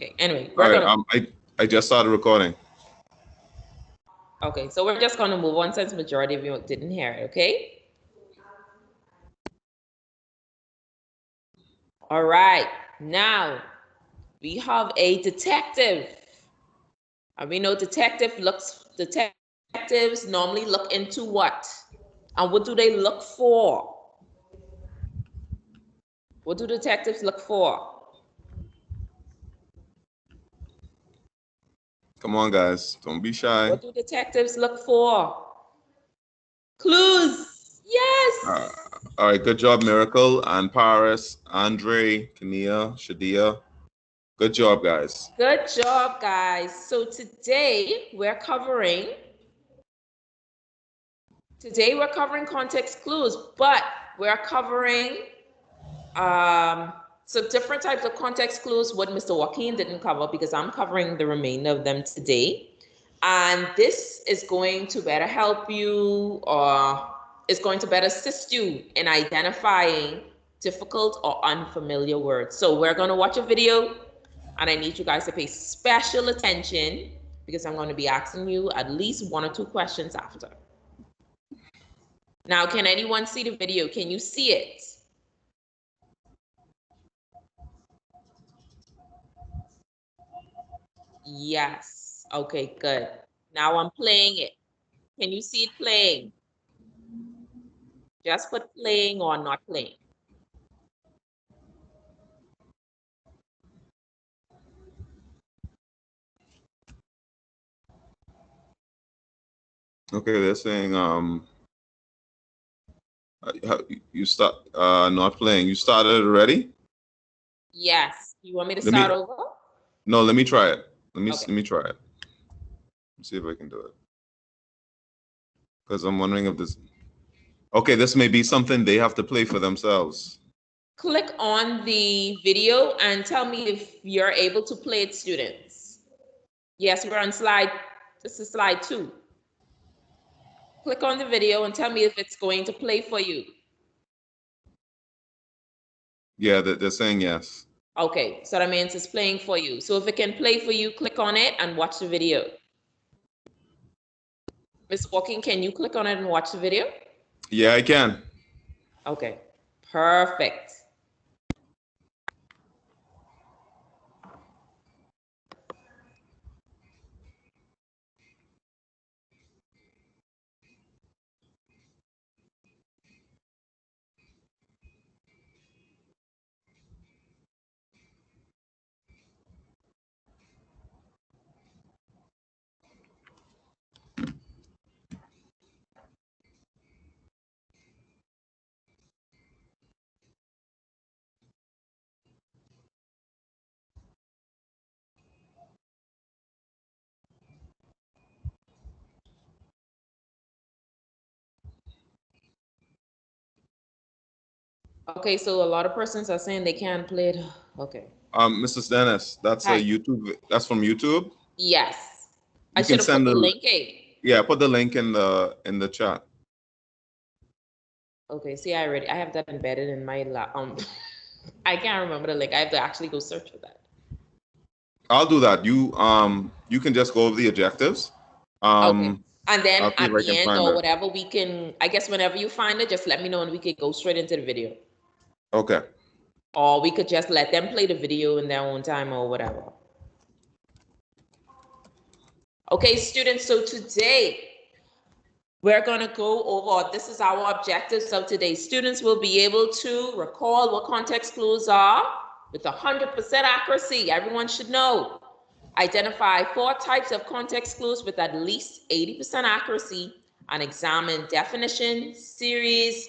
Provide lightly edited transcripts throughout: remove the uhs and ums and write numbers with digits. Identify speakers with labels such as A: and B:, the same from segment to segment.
A: Okay, anyway,
B: All
A: we're
B: right,
A: gonna.
B: I just started recording.
A: Okay, so we're just gonna move on since majority of you didn't hear it, okay? All right, now we have a detective. And we know detectives normally look into what? And what do they look for? What do detectives look for?
B: Come on, guys, don't be shy.
A: What do detectives look for? Clues. Yes.
B: All right, good job, Miracle and Paris, Andre, Kania, Shadia. Good job, guys.
A: Good job, guys. So today we're covering context clues, but we're covering so different types of context clues. What Mr. Joaquin didn't cover, because I'm covering the remainder of them today. And this is going to better help you, or is going to better assist you in identifying difficult or unfamiliar words. So we're going to watch a video, and I need you guys to pay special attention because I'm going to be asking you at least 1 or 2 questions after. Now, can anyone see the video? Can you see it? Yes. Okay, good. Now I'm playing it. Can you see it playing? Just put playing or not playing.
B: Okay, they're saying you start not playing. You started already?
A: Yes. You want me to start over?
B: No, let me try it. Let
A: Okay.
B: me try it. Let's see if I can do it. Because I'm wondering if this. Okay, this may be something they have to play for themselves.
A: Click on the video and tell me if you're able to play it, students. Yes, we're on this is slide 2. Click on the video and tell me if it's going to play for you.
B: Yeah, they're saying yes.
A: Okay, so that means it's playing for you. So if it can play for you, click on it and watch the video. Ms. Walking, can you click on it and watch the video?
B: Yeah, I can.
A: Okay, perfect. Okay, so a lot of persons are saying they can't play it. Okay.
B: Mrs. Dennis, that's
A: Hi.
B: a YouTube. That's from YouTube.
A: Yes. I
B: You
A: should
B: can
A: have
B: send
A: put the
B: the
A: link in.
B: Yeah, put the link in the chat.
A: Okay, see, I have that embedded in my I can't remember the link. I have to actually go search for that.
B: I'll do that. You can just go over the objectives.
A: Okay. And then
B: I'll see
A: at
B: if I
A: the
B: can
A: end
B: find
A: or
B: it.
A: whatever, we can, I guess whenever you find it, just let me know and we could go straight into the video.
B: Okay.
A: Or we could just let them play the video in their own time or whatever. Okay, students, so today we're going to go over, this is our objectives of today. Students will be able to recall what context clues are with 100% accuracy. Everyone should know. Identify 4 types of context clues with at least 80% accuracy, and examine definition, series,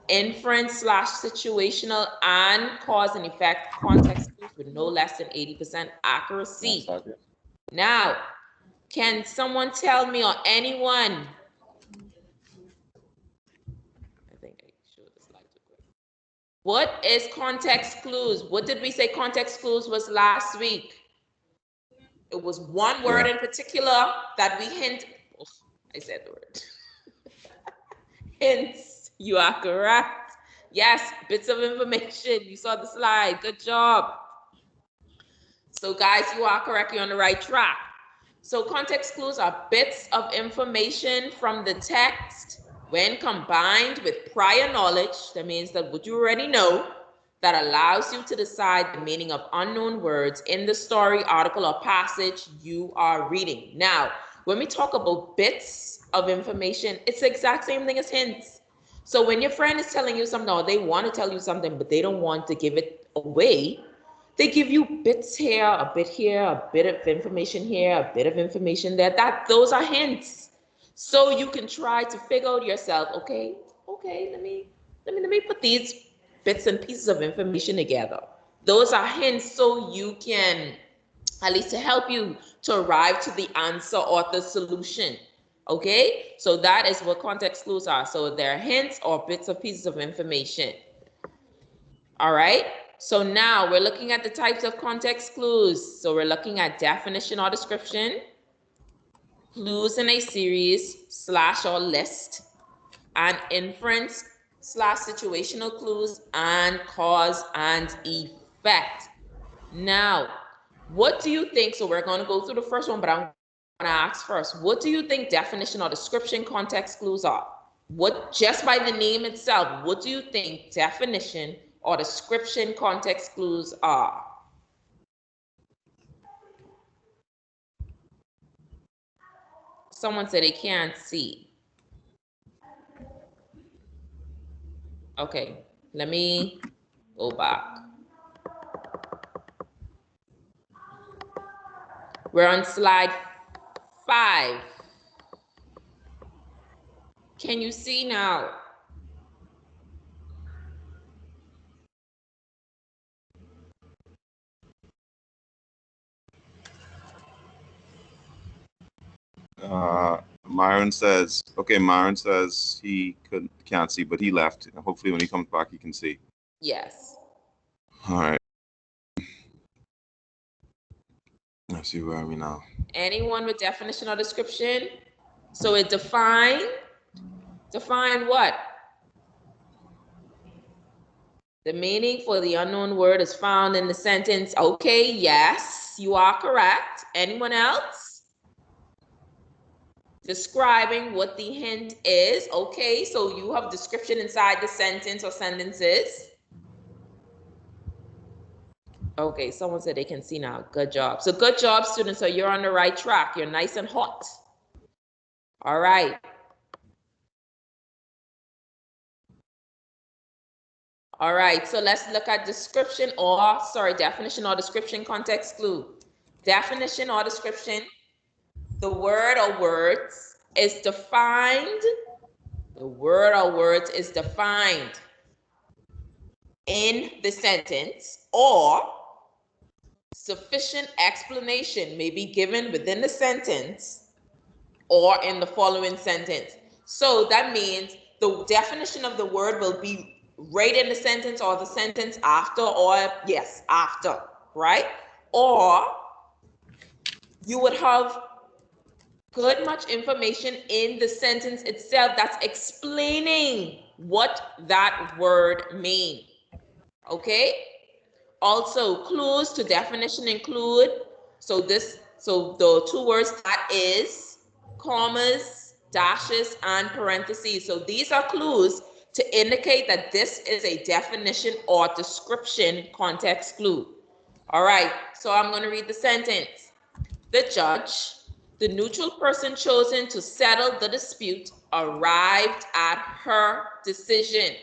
A: inference / situational, and cause and effect context clues with no less than 80% accuracy. Now, can someone tell me, or anyone, I think I showed the slide too quick. What is context clues? What did we say context clues was last week? It was one word in particular that we hint. Oh, I said the word. Hints. You are correct. Yes, bits of information. You saw the slide. Good job. So guys, you are correct. You're on the right track. So context clues are bits of information from the text when combined with prior knowledge. That means that what you already know, that allows you to decide the meaning of unknown words in the story, article, or passage you are reading. Now, when we talk about bits of information, it's the exact same thing as hints. So when your friend is telling you something, or they want to tell you something, but they don't want to give it away, they give you bits here, a bit of information here, a bit of information there. Those are hints. So you can try to figure out yourself, okay, let me put these bits and pieces of information together. Those are hints so you can, at least to help you to arrive to the answer or the solution. Okay, so that is what context clues are. So they're hints or bits of pieces of information. All right, so now we're looking at the types of context clues. So we're looking at definition or description, clues in a series / or list, and inference / situational clues, and cause and effect. Now, what do you think? So we're going to go through the first one, but I'm going to ask first, what do you think definition or description context clues are? What, just by the name itself, what do you think definition or description context clues are? Someone said they can't see. Okay, let me go back. We're on slide 5. Can you see now?
B: Myron says, okay, Myron says he can't see, but he left. Hopefully when he comes back, he can see.
A: Yes.
B: All right. Let's see, where are we now?
A: Anyone with definition or description? So it define what? The meaning for the unknown word is found in the sentence. Okay, yes, you are correct. Anyone else? Describing what the hint is. Okay, so you have description inside the sentence or sentences. Okay, someone said they can see now. Good job. So good job, students. So you're on the right track. You're nice and hot. All right. All right, so let's look at definition or description context clue. Definition or description, the word or words is defined. The word or words is defined in the sentence, or sufficient explanation may be given within the sentence or in the following sentence. So that means the definition of the word will be right in the sentence or the sentence after, or yes, after, right? Or you would have good much information in the sentence itself that's explaining what that word means. Okay? Also, clues to definition include, so the 2 words, that is, commas, dashes, and parentheses. So these are clues to indicate that this is a definition or description context clue. All right, so I'm going to read the sentence. The judge, the neutral person chosen to settle the dispute, arrived at her decision.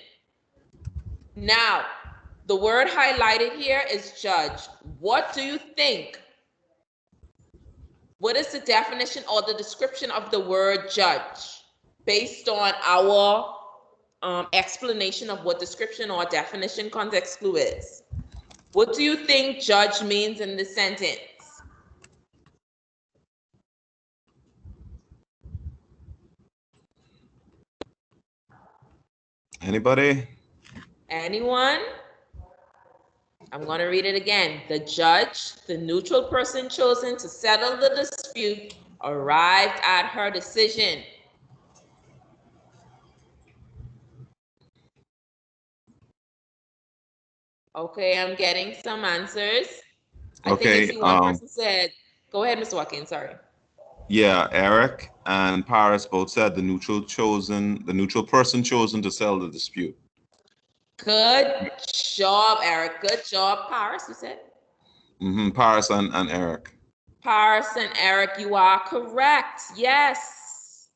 A: Now, the word highlighted here is judge. What do you think? What is the definition or the description of the word judge based on our explanation of what description or definition context clue is? What do you think judge means in this sentence?
B: Anybody?
A: Anyone? I'm going to read it again. The judge, the neutral person chosen to settle the dispute, arrived at her decision. Okay, I'm getting some answers. I think I
B: Okay.
A: see one person said, go ahead, Mr. Watkins, sorry.
B: Yeah, Eric and Paris both said the neutral person chosen to settle the dispute.
A: Good job, Eric. Good job, Paris, you said?
B: Paris and Eric.
A: Paris and Eric, you are correct. Yes.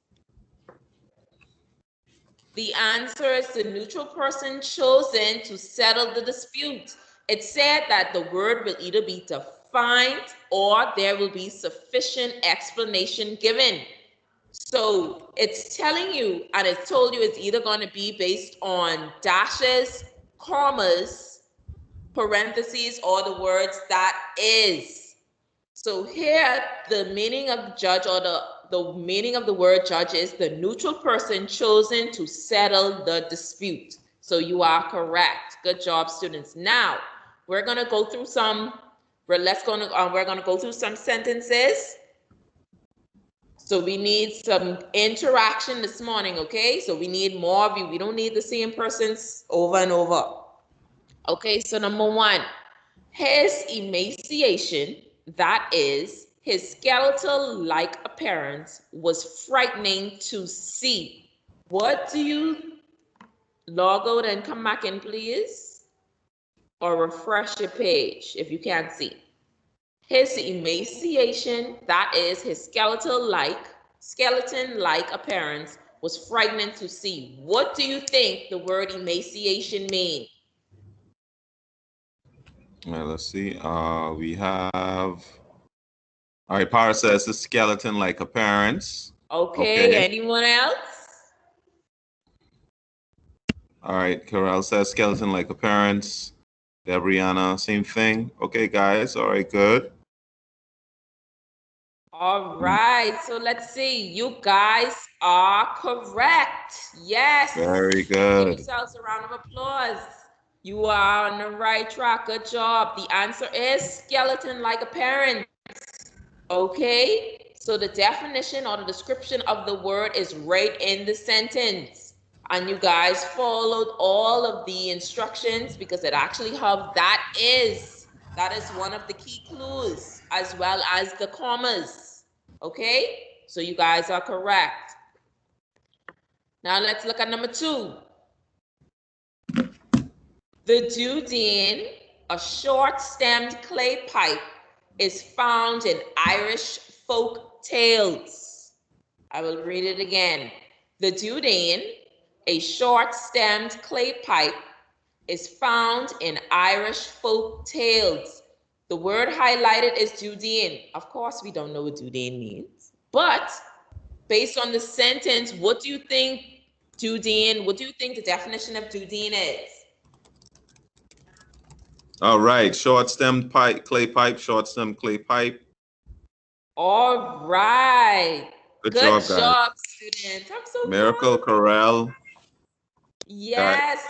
A: The answer is the neutral person chosen to settle the dispute. It said that the word will either be defined or there will be sufficient explanation given. So it's telling you, and it's told you it's either going to be based on dashes, commas, parentheses, or the words that is. So here, the meaning of the judge, or the meaning of the word judge, is the neutral person chosen to settle the dispute. So you are correct. Good job, students. Now we're gonna go through some. We're gonna go through some sentences. So we need some interaction this morning, okay? So we need more of you. We don't need the same persons over and over. Okay, so number one, his emaciation, that is, his skeletal-like appearance, was frightening to see. What do you log out and come back in, please? Or refresh your page if you can't see. His emaciation, that is, his skeleton-like appearance, was frightening to see. What do you think the word emaciation means?
B: All right, let's see. We have. All right, Paris says the skeleton-like appearance.
A: Okay, anyone else?
B: All right, Carell says skeleton-like appearance. Debriana, same thing. Okay, guys. All right, good.
A: All right, so let's see. You guys are correct. Yes.
B: Very
A: Give
B: good.
A: yourselves a round of applause. You are on the right track. Good job. The answer is skeleton-like appearance. Okay, so the definition or the description of the word is right in the sentence. And you guys followed all of the instructions because it actually have that is one of the key clues, as well as the commas. Okay, so you guys are correct. Now let's look at number two. The dudeen, a short-stemmed clay pipe, is found in Irish folk tales. I will read it again. The dudeen, a short-stemmed clay pipe, is found in Irish folk tales. The word highlighted is dudeen. Of course, we don't know what dudeen means, but based on the sentence, what do you think dudeen, what do you think the definition of dudeen is?
B: All right, short-stemmed pipe, clay pipe, short-stemmed clay pipe.
A: All right.
B: Good
A: Good
B: job, guys.
A: job, students. I'm so
B: Miracle
A: proud of you.
B: Corral.
A: Yes,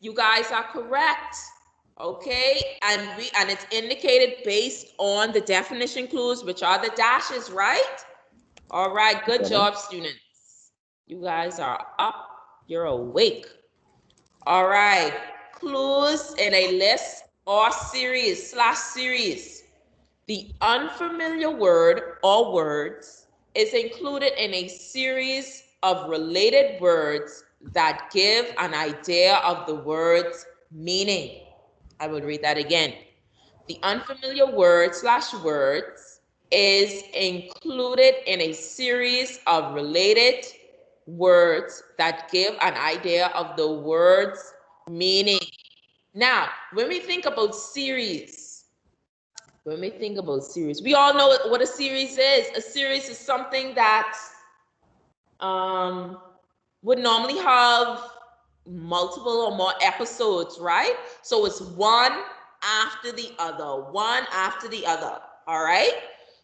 A: you guys are correct. Okay, and it's indicated based on the definition clues, which are the dashes, right? All right, good job, students. You guys are up. You're awake. All right, clues in a list or series. The unfamiliar word or words is included in a series of related words that give an idea of the word's meaning. I will read that again. The unfamiliar word/words is included in a series of related words that give an idea of the word's meaning. Now, when we think about series, we all know what a series is. A series is something that would normally have multiple or more episodes, right? So it's one after the other, all right?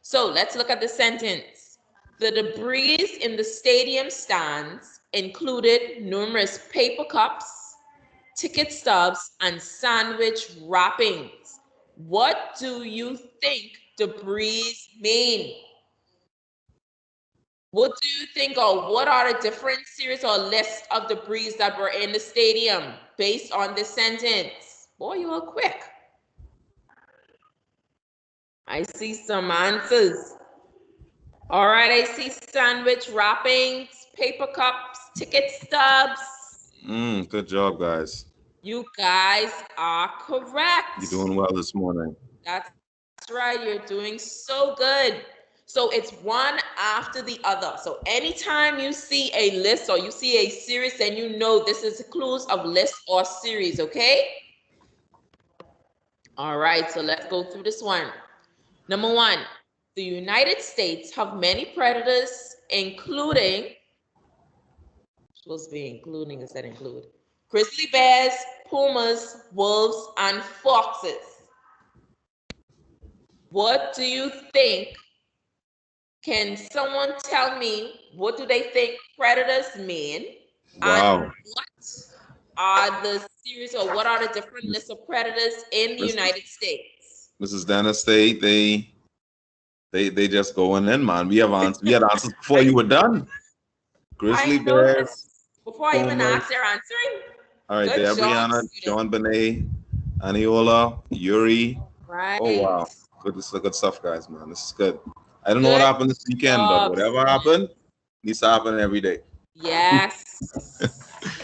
A: So let's look at the sentence. The debris in the stadium stands included numerous paper cups, ticket stubs, and sandwich wrappings. What do you think debris mean? What do you think, or what are the different series or list of debris that were in the stadium based on this sentence? Boy, you are quick. I see some answers. All right, I see sandwich wrappings, paper cups, ticket stubs.
B: Good job, guys.
A: You guys are correct.
B: You're doing well this morning.
A: That's right. You're doing so good. So it's one after the other. So anytime you see a list or you see a series, then you know this is clues of list or series, okay? All right, so let's go through this one. Number one, the United States have many predators, including, supposed to be including, instead include, grizzly bears, pumas, wolves, and foxes. What do you think? Can someone tell me what do they think predators mean?
B: Wow.
A: And what are the series or what are the different lists of predators in the United States?
B: Mrs. Dennis, they just going in, man. We had answers before you were done. Grizzly
A: I know
B: bears.
A: this. Before I even
B: pumas.
A: ask, they're answering.
B: All right,
A: Good
B: there,
A: job,
B: Brianna,
A: student.
B: John Benet, Aniola, Yuri.
A: Right.
B: Oh wow, good. This is good stuff, guys. Man, this is good. I don't know what
A: Good
B: happened this weekend, but
A: job,
B: whatever
A: student.
B: happened, needs to happen every day.
A: Yes.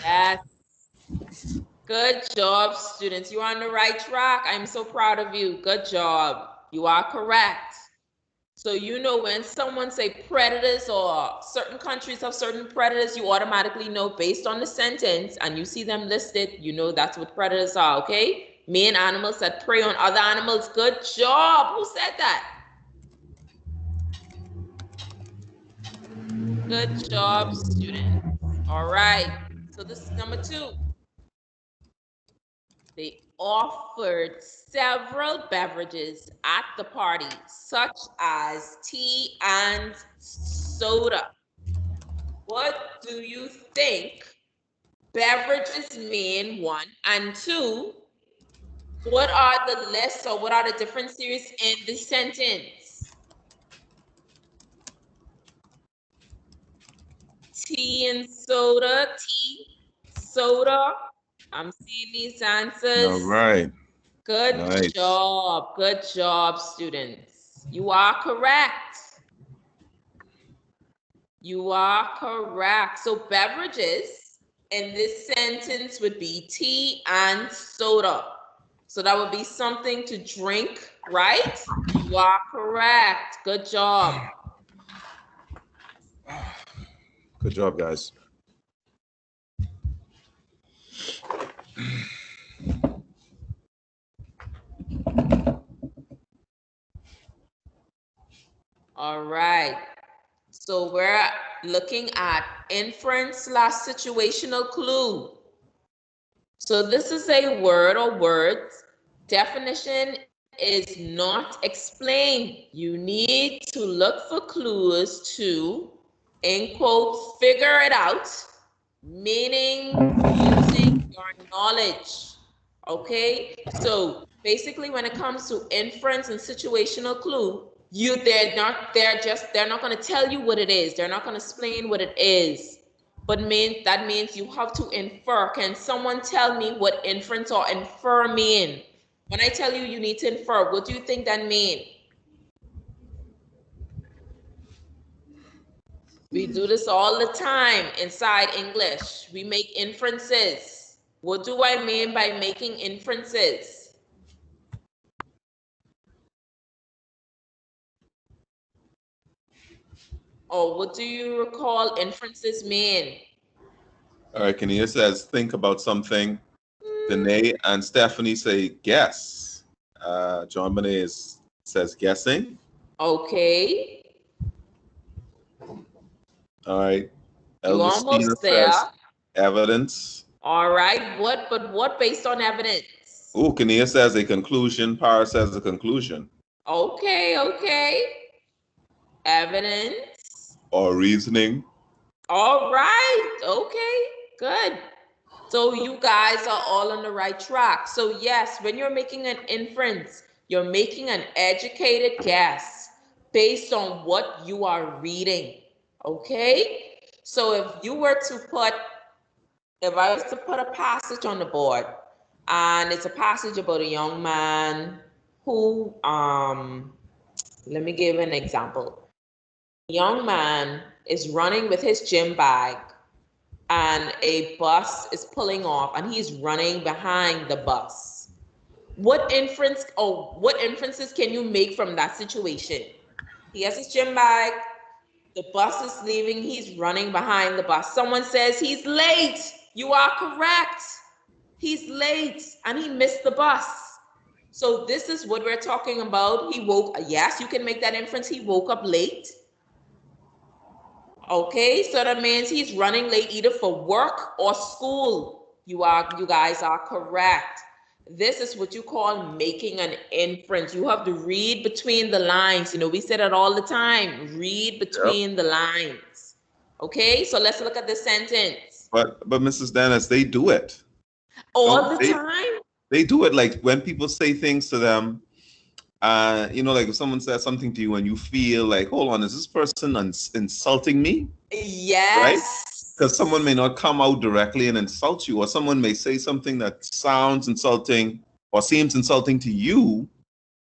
A: Yes. Good job, students. You're on the right track. I'm so proud of you. Good job. You are correct. So you know when someone say predators or certain countries have certain predators, you automatically know based on the sentence and you see them listed, you know that's what predators are, okay? Main animals that prey on other animals. Good job. Who said that? Good job, students. All right. So this is number two. They offered several beverages at the party, such as tea and soda. What do you think beverages mean, one? And two, what are the lists or what are the different series in the sentence? Tea and soda, tea, soda. I'm seeing these answers.
B: All right.
A: Good
B: Nice.
A: job. Good job, students. You are correct. You are correct. So beverages in this sentence would be tea and soda. So that would be something to drink, right? You are correct. Good job.
B: Good job, guys.
A: All right. So we're looking at inference / situational clue. So this is a word or words. Definition is not explained. You need to look for clues to, in quotes, figure it out, meaning using your knowledge. Okay, so basically when it comes to inference and situational clue, they're not going to tell you what it is. They're not going to explain what it is. But that means you have to infer. Can someone tell me what inference or infer mean? When I tell you you need to infer, what do you think that means? We do this all the time inside English. We make inferences. What do I mean by making inferences? Or what do you recall inferences mean?
B: All right, Kania says, think about something. Danae and Stephanie say, guess. John Benet says, guessing.
A: Okay.
B: All right.
A: You
B: Elvistina
A: almost there.
B: says, evidence.
A: All right. What based on evidence?
B: Oh, Kania says a conclusion. Para says a conclusion.
A: Okay. Evidence.
B: Or reasoning.
A: All right. Okay. Good. So you guys are all on the right track. So yes, when you're making an inference, you're making an educated guess based on what you are reading. Okay? So if I was to put a passage on the board, and it's a passage about a young man who Let me give an example. A young man is running with his gym bag and a bus is pulling off and he's running behind the bus. What inferences can you make from that situation? He has his gym bag, the bus is leaving, he's running behind the bus. Someone says he's late. You are correct. He's late and he missed the bus. So this is what we're talking about. Yes, you can make that inference. He woke up late. Okay, so that means he's running late either for work or school. You guys are correct. This is what you call making an inference. You have to read between the lines. We say that all the time. Read between the lines. Okay, so let's look at the sentence.
B: But Mrs. Dennis, they do it.
A: All the time?
B: They do it. Like when people say things to them, like if someone says something to you and you feel like, hold on, is this person insulting me?
A: Yes.
B: Right? Because someone may not come out directly and insult you, or someone may say something that sounds insulting or seems insulting to you,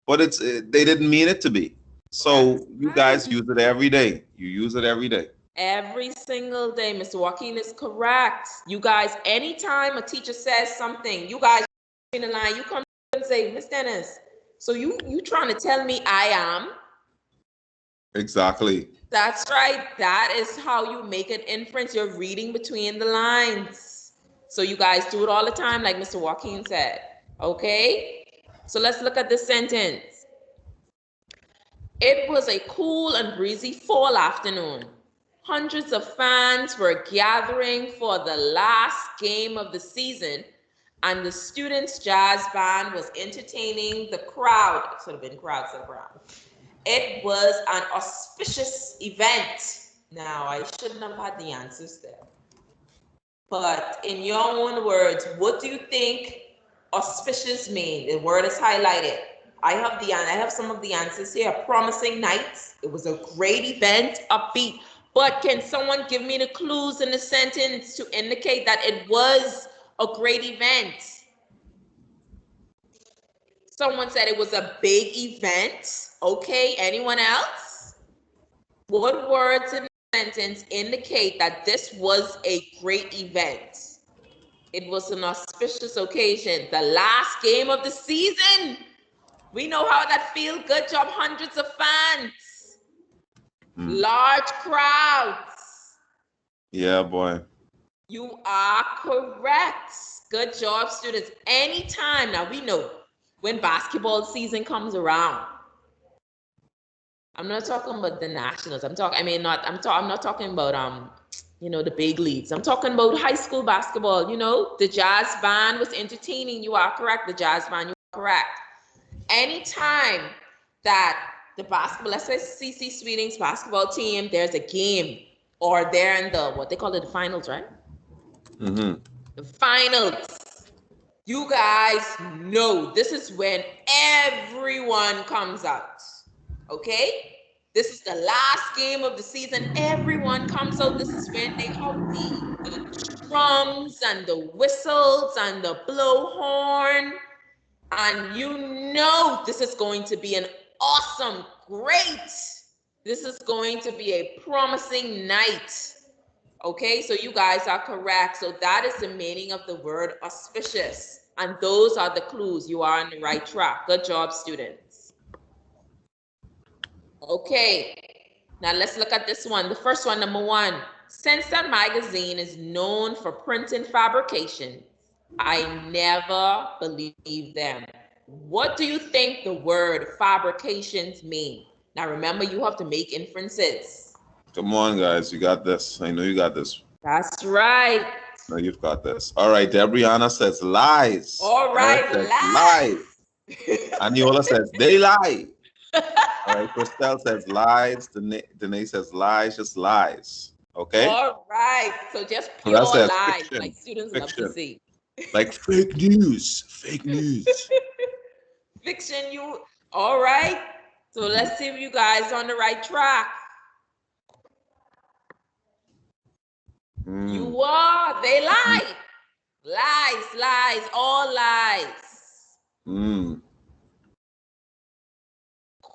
B: but they didn't mean it to be. So you guys use it every day. You use it every day.
A: Every single day, Mr. Joaquin is correct. You guys, anytime a teacher says something, you guys in the line, you come and say, Miss Dennis, so you trying to tell me I am?
B: Exactly.
A: That's right. That is how you make an inference. You're reading between the lines. So you guys do it all the time, like Mr. Joaquin said. Okay? So let's look at this sentence. It was a cool and breezy fall afternoon. Hundreds of fans were gathering for the last game of the season, and the students' jazz band was entertaining the crowd. It should have been crowd, so crowd. It was an auspicious event. Now, I shouldn't have had the answers there. But in your own words, what do you think auspicious mean? The word is highlighted. I have some of the answers here. Promising nights. It was a great event, upbeat. But can someone give me the clues in the sentence to indicate that it was a great event? Someone said it was a big event. Okay, anyone else? What words in the sentence indicate that this was a great event? It was an auspicious occasion. The last game of the season. We know how that feels. Good job, hundreds of fans. Large crowds.
B: Yeah, boy.
A: You are correct. Good job, students. Anytime, now we know when basketball season comes around. I'm not talking about the nationals. I'm not talking about the big leagues. I'm talking about high school basketball. The jazz band was entertaining. You are correct. The jazz band, you are correct. Anytime that the basketball, let's say C.C.Sweeting's basketball team, there's a game, or they're in what they call it, the finals, right?
B: Mm-hmm.
A: The finals. You guys know this is when everyone comes out. Okay? This is the last game of the season. Everyone comes out. This is when they have the drums and the whistles and the blowhorn. And this is going to be an awesome, great. This is going to be a promising night. Okay, so you guys are correct. So that is the meaning of the word auspicious. And those are the clues. You are on the right track. Good job, students. Okay, now let's look at this one. The first one, number 1. Since that magazine is known for printing fabrications, I never believed them. What do you think the word fabrications mean? Now remember, you have to make inferences.
B: Come on, guys. You got this. I know you got this.
A: That's right.
B: No, you've got this. All right. Debriana says lies.
A: All right,
B: lies. Aniola says they lie. All right. Christelle says lies. Danae says lies, just lies. Okay.
A: All right. So just pure lies, fiction. Like students love to see.
B: Like fake news. Fake news.
A: Fiction, all right. So let's see if you guys on the right track. You are. They lie. Lies, all lies.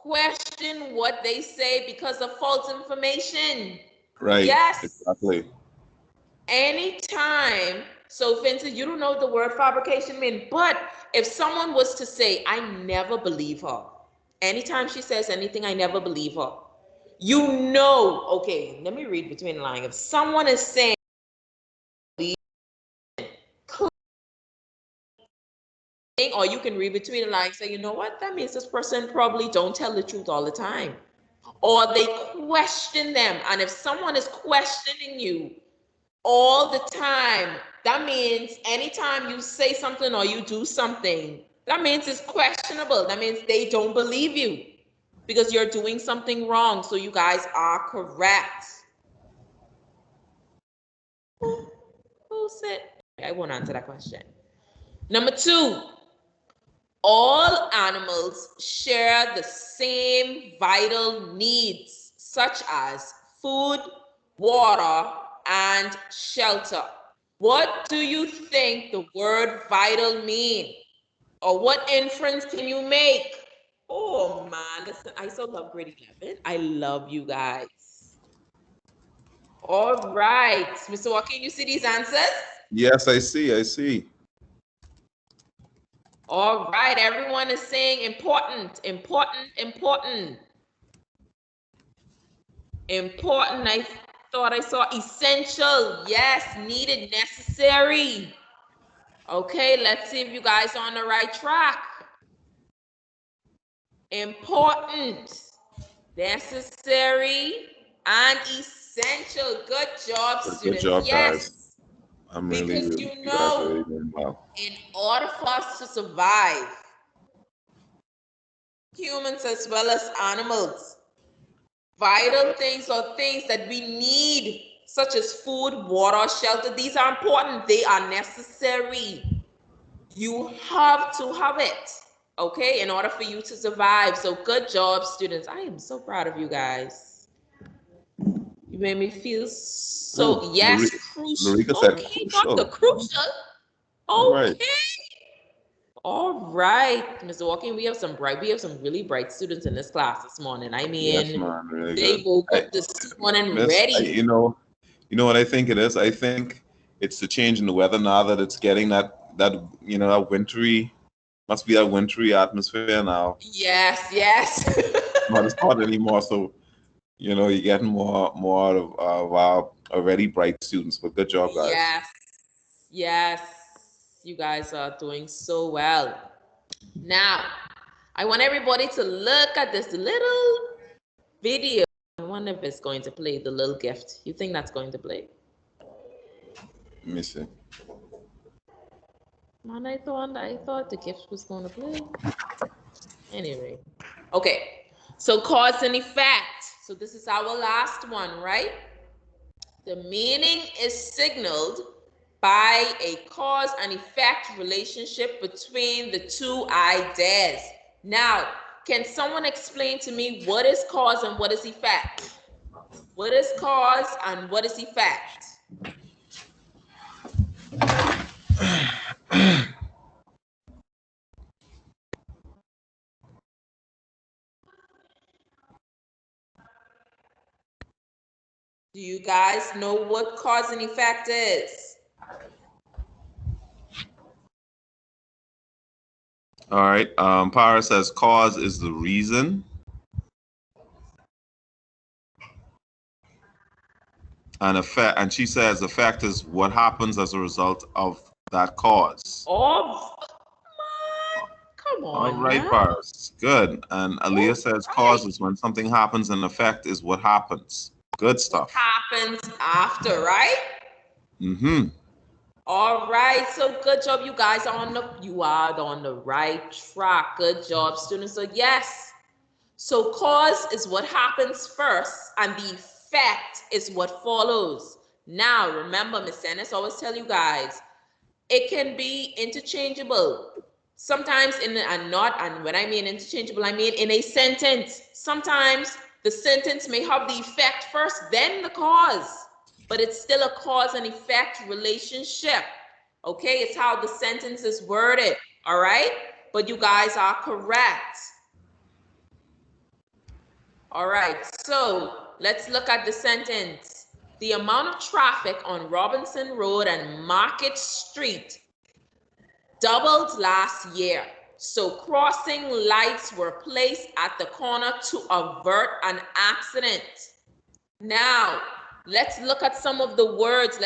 A: question what they say because of false information.
B: Right.
A: Yes.
B: Exactly.
A: Anytime. So, for instance, you don't know what the word fabrication means, but if someone was to say, I never believe her, anytime she says anything, I never believe her, you know, okay, let me read between the lines. If someone is saying, or you can read between the lines, say, you know what, that means this person probably don't tell the truth all the time. Or they question them. And if someone is questioning you all the time, that means anytime you say something or you do something, that means it's questionable. That means they don't believe you because you're doing something wrong. So you guys are correct. Who said? I won't answer that question. Number 2, all animals share the same vital needs, such as food, water, and shelter. What do you think the word vital mean? Or what inference can you make? Oh man, listen, I so love grade 11. I love you guys. All right, Mr. Walker, you see these answers?
B: Yes, I see. I see.
A: All right, everyone is saying important, important, important. Important, I thought I saw essential. Yes, needed, necessary. Okay, let's see if you guys are on the right track. Important, necessary, and essential. Good job,
B: Good
A: students.
B: job,
A: Yes,
B: guys. I'm really,
A: because
B: really,
A: you
B: you guys are
A: know,
B: really doing well.
A: in order for us to survive, humans as well as animals, vital things or things that we need, such as food, water, shelter, these are important. They are necessary. You have to have it, okay, in order for you to survive. So good job, students. I am so proud of you guys. You made me feel so,
B: Ooh,
A: yes, crucial.
B: Lurica said
A: Okay, not the
B: crucial.
A: crucial.
B: All right.
A: Okay. All right, Mr. Walking, we have some really bright students in this class this morning. I
B: Yes,
A: mean,
B: man. Really
A: they
B: good.
A: woke up this morning
B: Miss,
A: ready.
B: you know what I think it is? I think it's the change in the weather now that it's getting that wintry, must be that wintry atmosphere now.
A: Yes, yes.
B: Not as hot anymore. So, you're getting more out of our already bright students. But good job, guys.
A: Yes, yes. You guys are doing so well. Now, I want everybody to look at this little video. I wonder if it's going to play the little gift. You think that's going to play?
B: Let me see.
A: Man, I thought the gift was going to play. Anyway, okay. So cause and effect. So this is our last one, right? The meaning is signaled by a cause and effect relationship between the two ideas. Now, can someone explain to me what is cause and what is effect? What is cause and what is effect? Do you guys know what cause and effect is?
B: All right. Para says cause is the reason. And effect, and she says effect is what happens as a result of that cause.
A: Oh, come
B: All
A: on
B: right,
A: now.
B: Paris. Good. And Aaliyah says
A: Right.
B: cause is when something happens and effect is what happens. Good
A: What
B: stuff.
A: happens after, right?
B: Mm-hmm.
A: All right, so good job. You guys are on the right track. Good job, students. So yes. So cause is what happens first, and the effect is what follows. Now, remember, Miss Ennis always tell you guys, it can be interchangeable. Sometimes and when I mean interchangeable, I mean in a sentence. Sometimes the sentence may have the effect first, then the cause, but it's still a cause and effect relationship. Okay, it's how the sentence is worded. All right, but you guys are correct. All right, so let's look at the sentence. The amount of traffic on Robinson Road and Market Street doubled last year. So crossing lights were placed at the corner to avert an accident. Now, let's look at some of the words.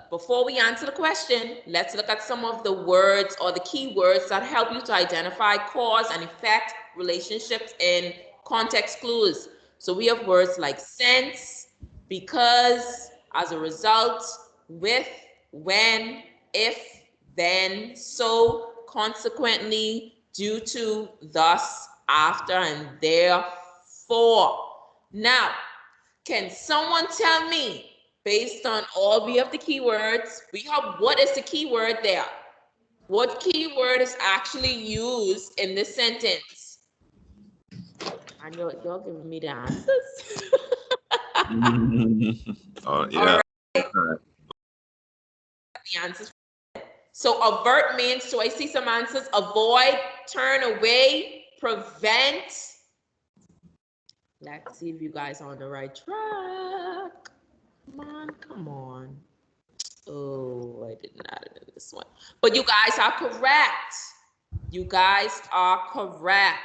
A: Before we answer the question, let's look at some of the words or the key words that help you to identify cause and effect relationships in context clues. So we have words like since, because, as a result, with, when, if, then, so, consequently, due to, thus, after, and therefore. Now, can someone tell me, based on all we have the keywords, we have what is the keyword there? What keyword is actually used in this sentence? I know y'all giving me the answers.
B: Oh, yeah.
A: All right. The answers. So avert means, so I see some answers: avoid, turn away, prevent. Let's see if you guys are on the right track. Come on. Oh, I did not in this one. But you guys are correct. You guys are correct.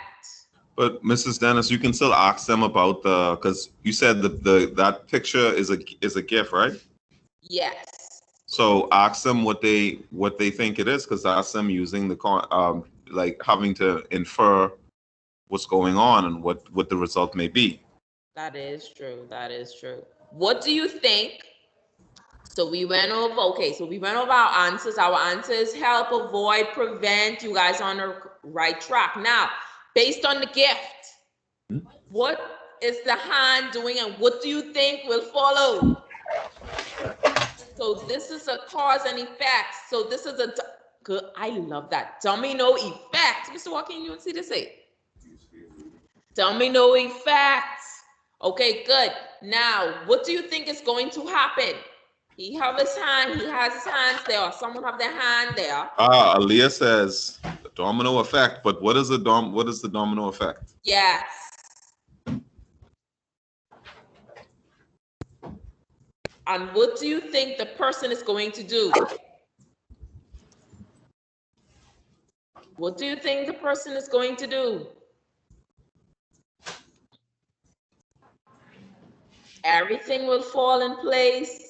B: But Mrs. Dennis, you can still ask them about because you said that picture is a gift, right?
A: Yes.
B: So ask them what they think it is, because that's them using the like having to infer what's going on and what the result may be.
A: That is true. That is true. What do you think? So we went over, okay, so we went over our answers. Our answers: help, avoid, prevent. You guys are on the right track. Now, based on the gift, what is the hand doing and what do you think will follow? So this is a cause and effect. So this is a good, I love that. Domino effect. Mr. Walking, you want to see this? Domino effect. Okay, good. Now, what do you think is going to happen? He has his hands there, or someone have their hand there.
B: Aaliyah says domino effect, but what is the domino effect?
A: Yes. And what do you think the person is going to do? What do you think the person is going to do? Everything will fall in place.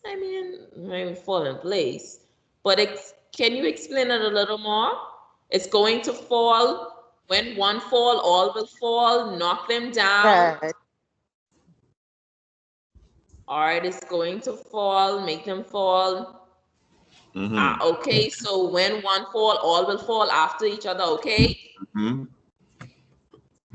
A: I mean, maybe fall in place, but can you explain it a little more? It's going to fall. When one fall, all will fall. Knock them down.
C: Right.
A: All right, it's going to fall. Make them fall.
B: Mm-hmm.
A: Okay, so when one fall, all will fall after each other. Okay.
B: Mm-hmm.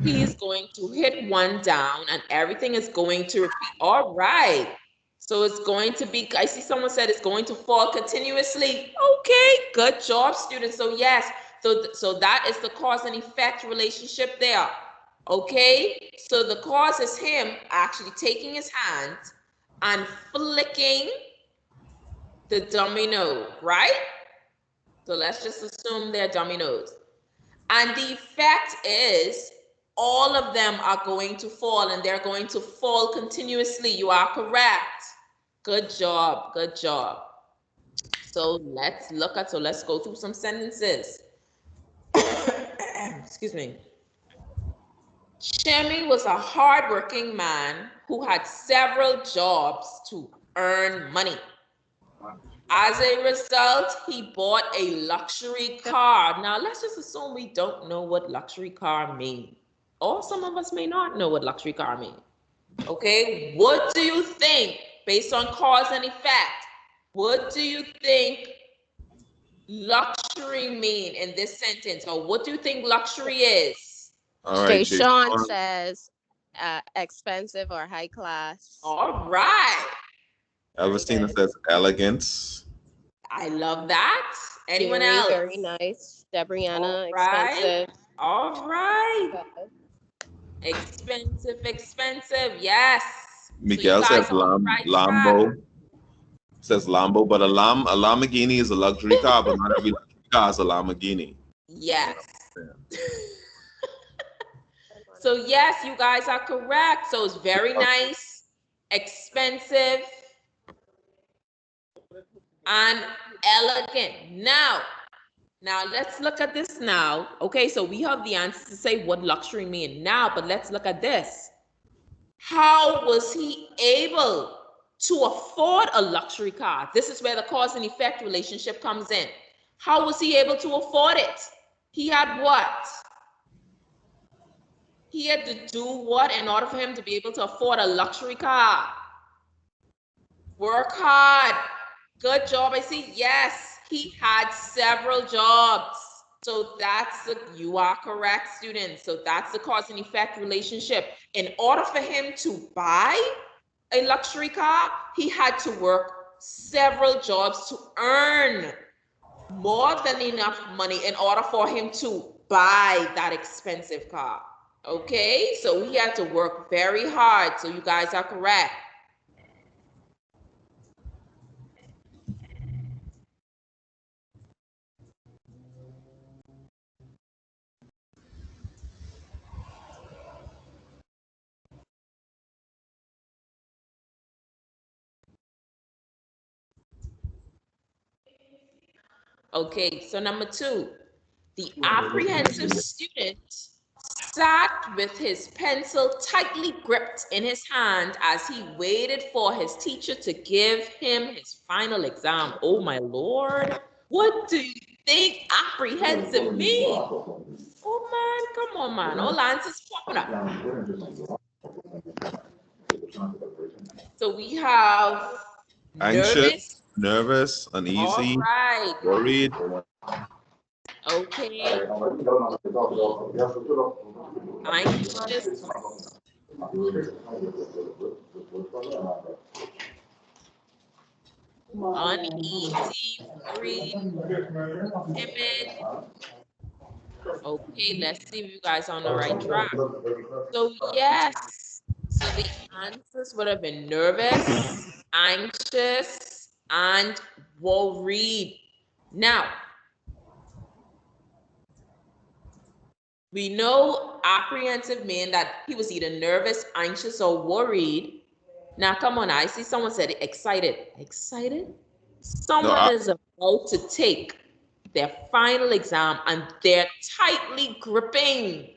A: He is going to hit one down and everything is going to repeat. All right. So it's going to be, I see someone said it's going to fall continuously. Okay, good job, students. So yes, so that is the cause and effect relationship there. Okay, so the cause is him actually taking his hand and flicking the domino, right? So let's just assume they're dominoes. And the effect is all of them are going to fall and they're going to fall continuously. You are correct. Good job. Good job. So let's go through some sentences. Excuse me. Shemi was a hardworking man who had several jobs to earn money. As a result, he bought a luxury car. Now, let's just assume we don't know what luxury car means. Or some of us may not know what luxury car means. Okay, what do you think, based on cause and effect, what do you think luxury mean in this sentence? Or what do you think luxury is?
B: All right,
C: Deshaun says expensive or high class.
A: All right.
B: Elvistina says elegance.
A: I love that. Anyone
C: Very,
A: else?
C: very nice. Debrianna,
A: All right.
C: expensive.
A: All right. Expensive, expensive. Yes.
B: Miguel
A: so
B: says Lambo. Says Lambo, but a Lamborghini is a luxury car, but not every luxury car is a Lamborghini.
A: Yes. So yes, you guys are correct. So it's very nice, expensive, and elegant. Now let's look at this now. Okay, so we have the answer to say what luxury mean now, but let's look at this. How was he able to afford a luxury car? This is where the cause and effect relationship comes in. How was he able to afford it? He had what? He had to do what in order for him to be able to afford a luxury car? Work hard. Good job. I see. Yes, he had several jobs. So you are correct, students. So that's the cause and effect relationship. In order for him to buy a luxury car, he had to work several jobs to earn more than enough money in order for him to buy that expensive car. Okay, so he had to work very hard. So you guys are correct. Okay, so number 2, the apprehensive student sat with his pencil tightly gripped in his hand as he waited for his teacher to give him his final exam. Oh my Lord, what do you think apprehensive means? Oh man, come on man, all answers popping up. So we have
B: Anxious,
A: nervous.
B: nervous,
A: All
B: uneasy,
A: right.
B: worried.
A: Okay. Anxious, uneasy, worried, timid. Okay, let's see if you guys are on the right track. So yes, so the answers would have been nervous, anxious, and worried. Now, we know apprehensive meant that he was either nervous, anxious, or worried. Now, come on, I see someone said excited. Excited?
B: No,
A: Someone is about to take their final exam and they're tightly gripping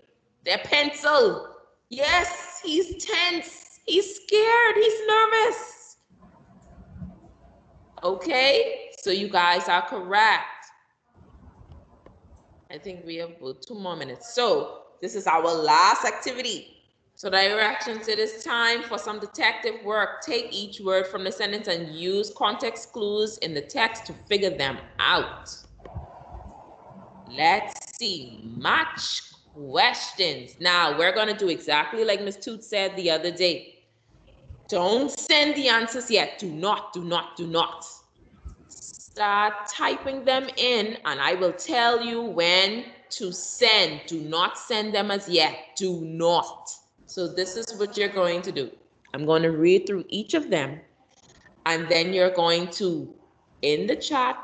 A: their pencil. Yes, he's tense. He's scared. He's nervous. Okay, so you guys are correct. I think we have about 2 more minutes. So this is our last activity. So directions, it is time for some detective work. Take each word from the sentence and use context clues in the text to figure them out. Let's see, match questions. Now we're gonna do exactly like Ms. Toot said the other day. Don't send the answers yet. Do not. Start typing them in and I will tell you when to send. Do not send them as yet. Do not. So this is what you're going to do. I'm going to read through each of them and then you're going to, in the chat,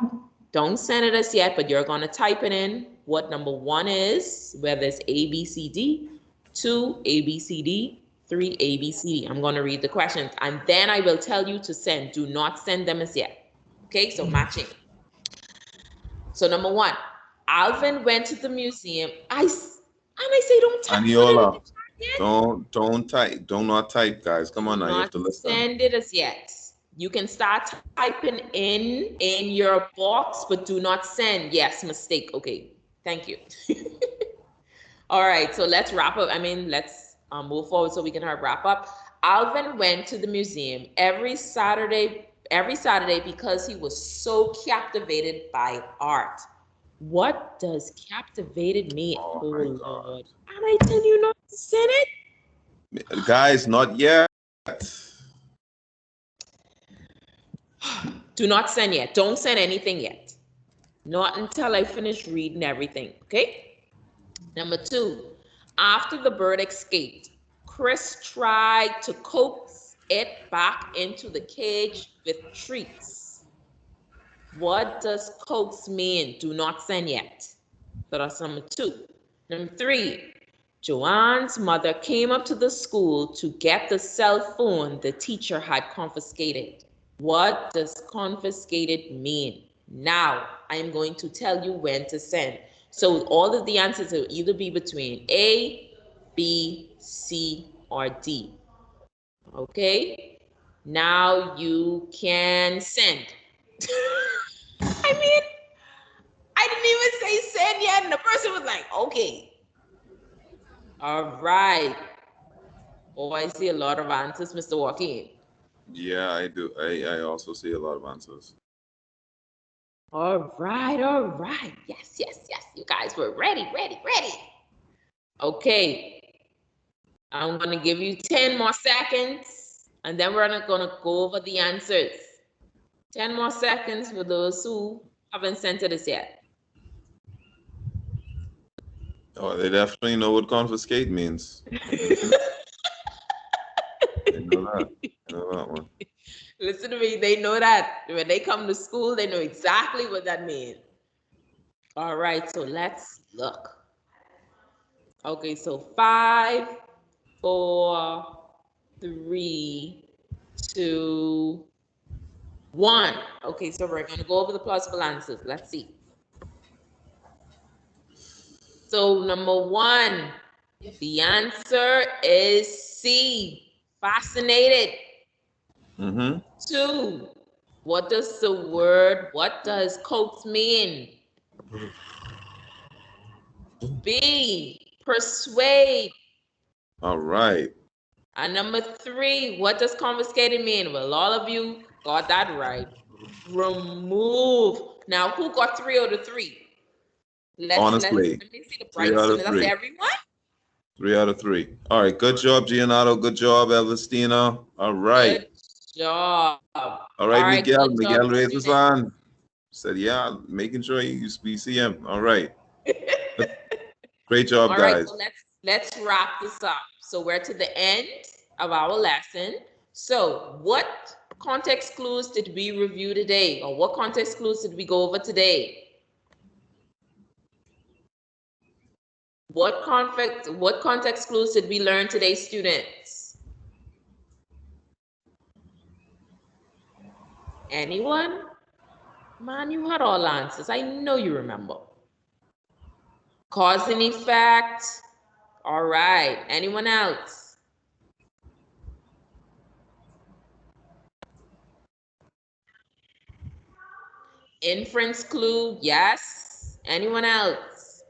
A: don't send it as yet, but you're going to type it in what number 1 is, whether it's A, B, C, D, 2, A, B, C, D, 3, A, B, C, D. I'm going to read the questions and then I will tell you to send. Do not send them as yet. Okay, so matching. So number 1, Alvin went to the museum. I say don't put it in
B: Aniola,
A: the chat yet.
B: don't type. Do not type, guys. Come on
A: Do
B: now, you have
A: not
B: to listen.
A: send it as yet. You can start typing in your box, but do not send. Yes, mistake. Okay, thank you. All right, so let's wrap up. Let's move forward so we can wrap up. Alvin went to the museum every Saturday because he was so captivated by art. What does captivated mean?
B: Oh
A: Oh
B: my God.
A: Lord. And I tell you not to send it?
B: Guys, not yet.
A: Do not send yet. Don't send anything yet. Not until I finish reading everything, okay? Number 2, after the bird escaped, Chris tried to coax it back into the cage with treats. What does coax mean? Do not send yet. So that's number 2. Number 3, Joanne's mother came up to the school to get the cell phone the teacher had confiscated. What does confiscated mean? Now, I am going to tell you when to send. So all of the answers will either be between A, B, C, or D. Okay? Now you can send. I mean, I didn't even say send yet, and the person was like, okay. All right. Oh, I see a lot of answers, Mr. Joaquin.
B: Yeah, I do. I also see a lot of answers.
A: All right, all right. Yes, yes, yes. You guys were ready. Okay. I'm going to give you 10 more seconds, and then we're not going to go over the answers. 10 more seconds for those who haven't sent it us yet.
B: Oh, they definitely know what confiscate means. They know that. They know that one.
A: Listen to me, they know that. When they come to school, they know exactly what that means. All right, so let's look. Okay, so 5, 4, 3, 2, 1. Okay, so we're going to go over the plausible answers. Let's see. So number 1, the answer is C, fascinated. 2, what does coax mean? B, persuade.
B: All right.
A: And number 3, what does confiscated mean? Well, all of you got that right. Remove. Now, who got 3 out of 3?
B: Honestly,
A: let me see the
B: 3
A: bright
B: out of
A: students. That's
B: 3.
A: everyone?
B: 3 out of 3. All right. Good job, Giannato. Good job, Elvistina. All right.
A: Good job.
B: All right, Miguel. Miguel raised his hand. Said, yeah, making sure you see him. All right. Great job,
A: All
B: guys.
A: right, so let's wrap this up. So we're to the end of our lesson. So what context clues did we review today? Or what context clues did we go over today? What context clues did we learn today, students? Anyone? Man, you had all answers. I know you remember. Cause and effect. All right. Anyone else? Inference clue. Yes. Anyone else?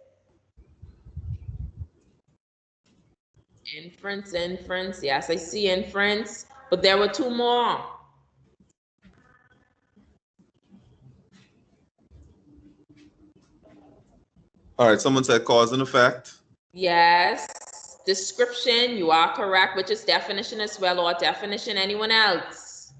A: Inference. Yes, I see inference. But there were 2 more.
B: All right. Someone said cause and effect.
A: Yes. Description. You are correct, which is definition as well, or definition. Anyone else?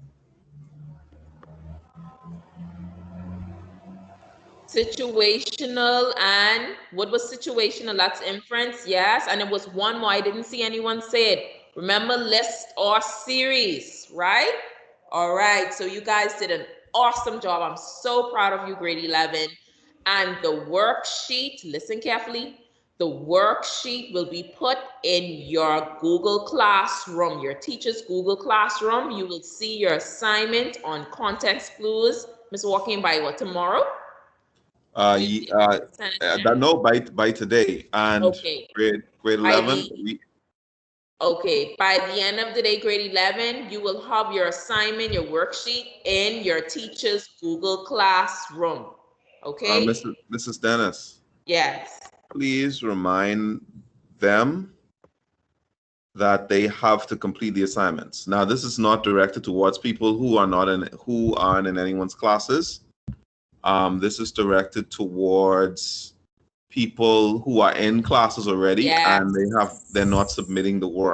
A: Situational, and what was situational? That's inference, yes. And it was 1 more. I didn't see anyone say it. Remember, list or series, right? All right, so you guys did an awesome job. I'm so proud of you, grade 11. And the worksheet, listen carefully, the worksheet will be put in your Google Classroom, your teacher's Google Classroom. You will see your assignment on context clues. Ms. Walking by what, tomorrow?
B: No, by today. And
A: Okay.
B: grade 11,
A: Okay, by the end of the day, grade 11, you will have your assignment, your worksheet in your teacher's Google Classroom. Okay?
B: Mrs. Dennis.
A: Yes.
B: Please remind them that they have to complete the assignments. Now, this is not directed towards people who aren't in anyone's classes. This is directed towards people who are in classes already,
A: Yes.
B: and they're not submitting the work.